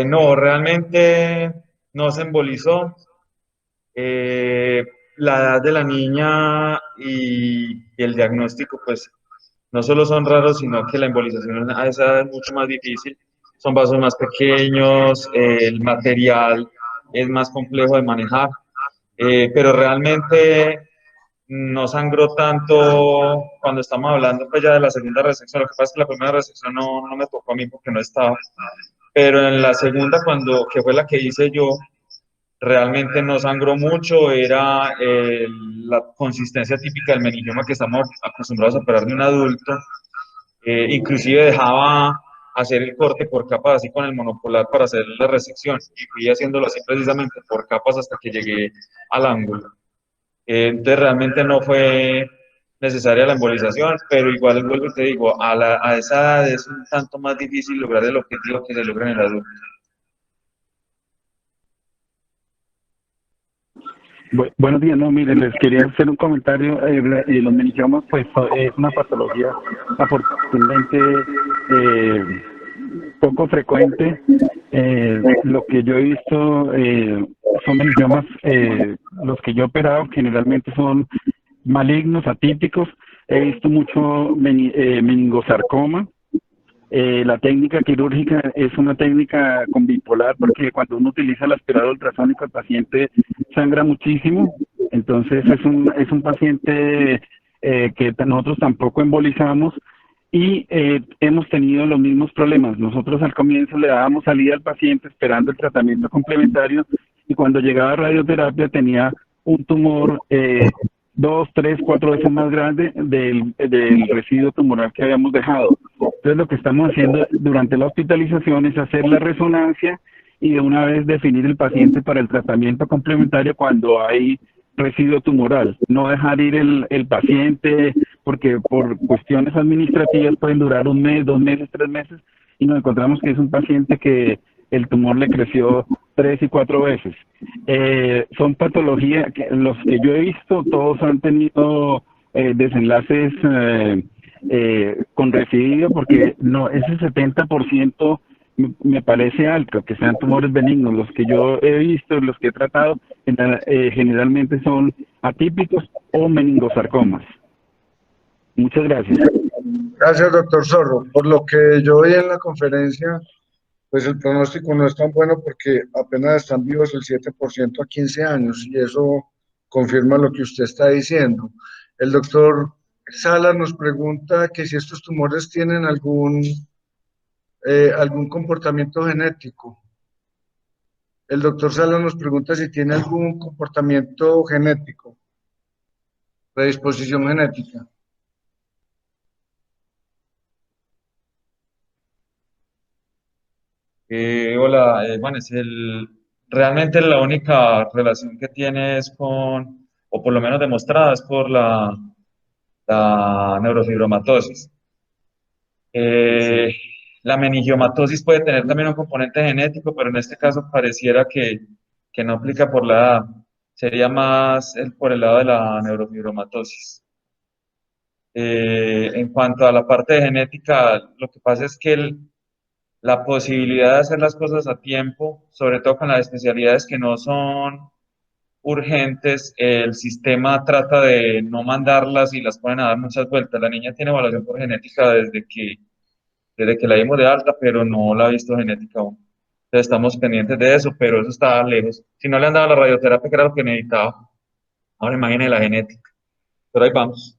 S6: No, realmente no se embolizó. La edad de la niña y el diagnóstico, pues, no solo son raros, sino que la embolización a esa edad es mucho más difícil. Son vasos más pequeños, el material es más complejo de manejar, pero realmente no sangró tanto cuando estamos hablando pues ya de la segunda resección. Lo que pasa es que la primera resección no me tocó a mí porque no estaba, pero en la segunda, que fue la que hice yo, realmente no sangró mucho, era la consistencia típica del meningioma que estamos acostumbrados a operar de un adulto. Inclusive dejaba hacer el corte por capas así con el monopolar para hacer la resección, y fui haciéndolo así precisamente por capas hasta que llegué al ángulo. Entonces realmente no fue necesaria la embolización, pero igual vuelvo y te digo, a esa edad es un tanto más difícil lograr el objetivo que se logra en el adulto.
S7: Buenos días, no, miren, les quería hacer un comentario. Los meningiomas, pues, es una patología afortunadamente poco frecuente. Lo que yo he visto son meningiomas, los que yo he operado generalmente son malignos, atípicos. He visto mucho meningosarcoma. La técnica quirúrgica es una técnica con bipolar, porque cuando uno utiliza el aspirador ultrasónico el paciente sangra muchísimo. Entonces es un paciente que nosotros tampoco embolizamos, y hemos tenido los mismos problemas. Nosotros al comienzo le dábamos salida al paciente esperando el tratamiento complementario, y cuando llegaba a radioterapia tenía un tumor 2, 3, 4 veces más grande del residuo tumoral que habíamos dejado. Entonces lo que estamos haciendo durante la hospitalización es hacer la resonancia y de una vez definir el paciente para el tratamiento complementario cuando hay residuo tumoral. No dejar ir el paciente, porque por cuestiones administrativas pueden durar 1 mes, 2 meses, 3 meses, y nos encontramos que es un paciente que el tumor le creció 3 y 4 veces. Son patologías que los que yo he visto, todos han tenido desenlaces con recidivo, porque no, ese 70% me parece alto, que sean tumores benignos. Los que yo he visto, los que he tratado, generalmente son atípicos o meningosarcomas. Muchas gracias.
S8: Gracias, doctor Zorro. Por lo que yo vi en la conferencia, pues el pronóstico no es tan bueno porque apenas están vivos el 7% a 15 años, y eso confirma lo que usted está diciendo. El doctor Salas nos pregunta que si estos tumores tienen algún comportamiento genético. El doctor Salas nos pregunta si tiene algún comportamiento genético, predisposición genética.
S6: Hola, Vanessa, realmente la única relación que tiene es o por lo menos demostrada, es por la neurofibromatosis. La meningiomatosis puede tener también un componente genético, pero en este caso pareciera que no aplica por la edad. Sería más por el lado de la neurofibromatosis. En cuanto a la parte de genética, lo que pasa es que la posibilidad de hacer las cosas a tiempo, sobre todo con las especialidades que no son urgentes, el sistema trata de no mandarlas y las ponen a dar muchas vueltas. La niña tiene evaluación por genética desde que la dimos de alta, pero no la ha visto genética aún. Entonces estamos pendientes de eso, pero eso está lejos. Si no le han dado la radioterapia, que era lo que necesitaba. Ahora imagínate la genética. Pero ahí vamos.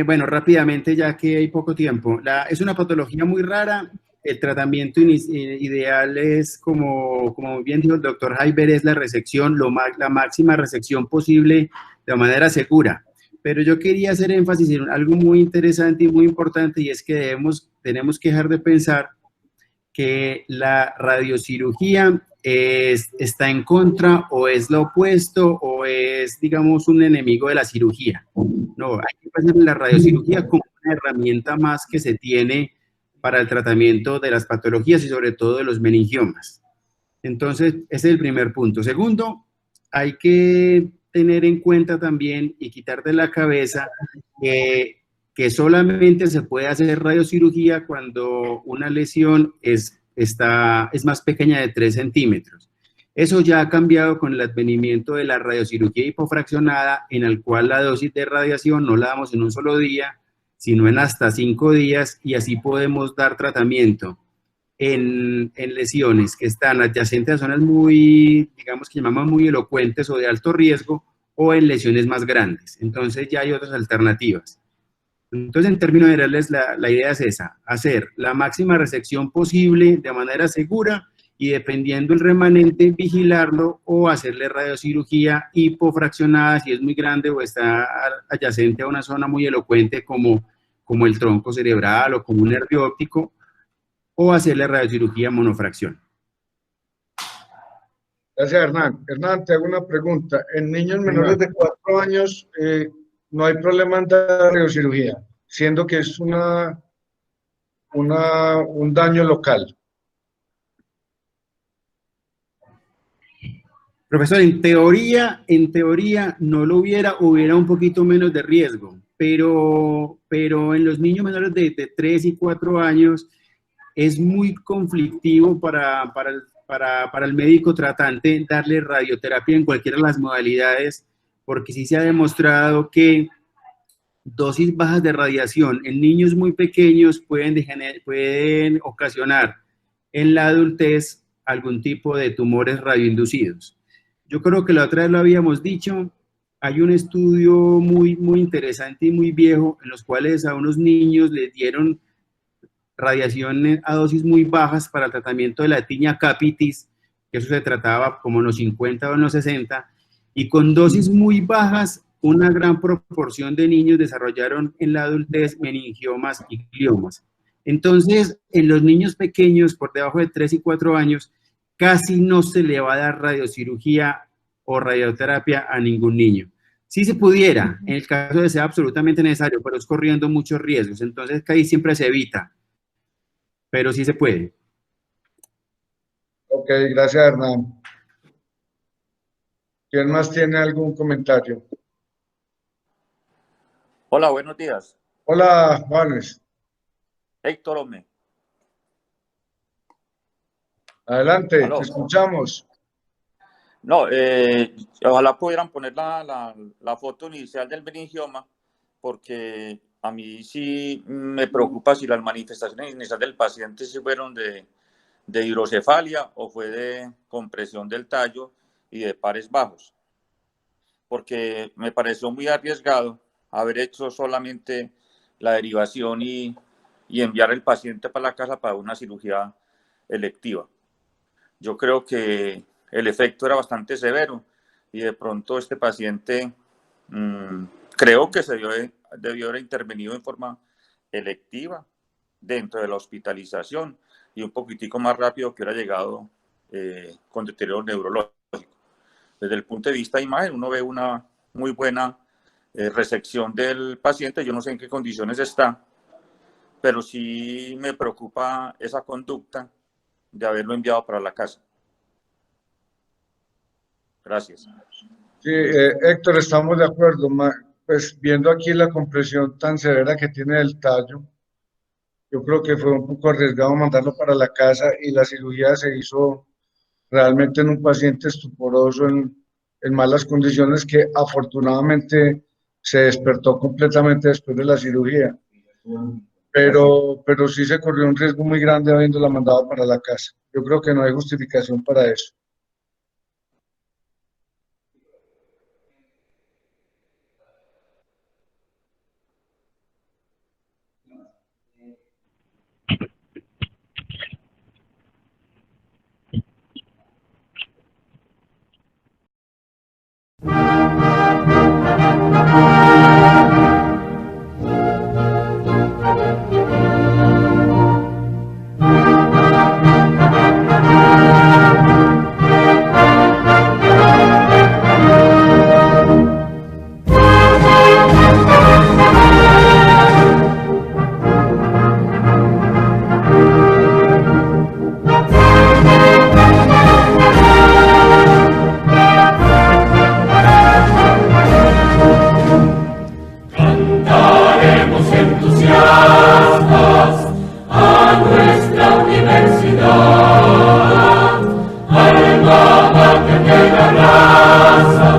S9: Bueno, rápidamente, ya que hay poco tiempo. Es una patología muy rara. El tratamiento ideal es, como bien dijo el doctor Jaiber, es la resección, la máxima resección posible de manera segura. Pero yo quería hacer énfasis en algo muy interesante y muy importante, y es que tenemos que dejar de pensar que la radiocirugía está en contra o es lo opuesto o es, digamos, un enemigo de la cirugía. No, hay que pensar en la radiocirugía como una herramienta más que se tiene para el tratamiento de las patologías y sobre todo de los meningiomas. Entonces, ese es el primer punto. Segundo, hay que tener en cuenta también y quitar de la cabeza que solamente se puede hacer radiocirugía cuando una lesión es más pequeña de 3 centímetros. Eso ya ha cambiado con el advenimiento de la radiocirugía hipofraccionada, en el cual la dosis de radiación no la damos en un solo día, sino en hasta 5 días, y así podemos dar tratamiento en lesiones que están adyacentes a zonas muy, digamos, que llamamos muy elocuentes o de alto riesgo, o en lesiones más grandes. Entonces ya hay otras alternativas. Entonces, en términos generales, la idea es esa: hacer la máxima resección posible de manera segura y, dependiendo el remanente, vigilarlo o hacerle radiocirugía hipofraccionada si es muy grande o está adyacente a una zona muy elocuente como el tronco cerebral o como un nervio óptico, o hacerle radiocirugía monofracción.
S8: Gracias, Hernán. Hernán, te hago una pregunta. En niños menores de 4 años no hay problema en dar radiocirugía, siendo que es un daño local.
S9: Profesor, en teoría no lo hubiera un poquito menos de riesgo, pero en los niños menores de 3 y 4 años es muy conflictivo para el médico tratante darle radioterapia en cualquiera de las modalidades, porque sí se ha demostrado que dosis bajas de radiación en niños muy pequeños pueden ocasionar en la adultez algún tipo de tumores radioinducidos. Yo creo que la otra vez lo habíamos dicho, hay un estudio muy interesante y muy viejo en los cuales a unos niños les dieron radiación a dosis muy bajas para el tratamiento de la tinea capitis, que eso se trataba como en los 50 o en los 60, y con dosis muy bajas, una gran proporción de niños desarrollaron en la adultez meningiomas y gliomas. Entonces, en los niños pequeños, por debajo de 3 y 4 años, casi no se le va a dar radiocirugía o radioterapia a ningún niño. Si se pudiera, en el caso de ser absolutamente necesario, pero es corriendo muchos riesgos, entonces casi siempre se evita, pero sí se puede.
S8: Ok, gracias, Hernán. ¿Quién más tiene algún comentario?
S10: Hola, buenos días.
S8: Hola, Juanes.
S10: Héctor Ome.
S8: Adelante,
S10: ¿Aló?
S8: te escuchamos.
S10: No, ojalá pudieran poner la foto inicial del meningioma, porque a mí sí me preocupa si las manifestaciones iniciales del paciente sí fueron de hidrocefalia o fue de compresión del tallo y de pares bajos, porque me pareció muy arriesgado haber hecho solamente la derivación y enviar el paciente para la casa para una cirugía electiva. Yo creo que el efecto era bastante severo y de pronto este paciente creo que debió haber intervenido en forma electiva dentro de la hospitalización y un poquitico más rápido que hubiera llegado con deterioro neurológico. desde el punto de vista de imagen, uno ve una muy buena resección del paciente. Yo no sé en qué condiciones está, pero sí me preocupa esa conducta de haberlo enviado para la casa. Gracias.
S8: Sí, Héctor, estamos de acuerdo. Pues viendo aquí la compresión tan severa que tiene el tallo, yo creo que fue un poco arriesgado mandarlo para la casa y la cirugía se hizo realmente en un paciente estuporoso, en malas condiciones, que afortunadamente se despertó completamente después de la cirugía. Pero sí se corrió un riesgo muy grande habiéndola mandado para la casa. Yo creo que no hay justificación para eso.
S11: Alma mater de la raza,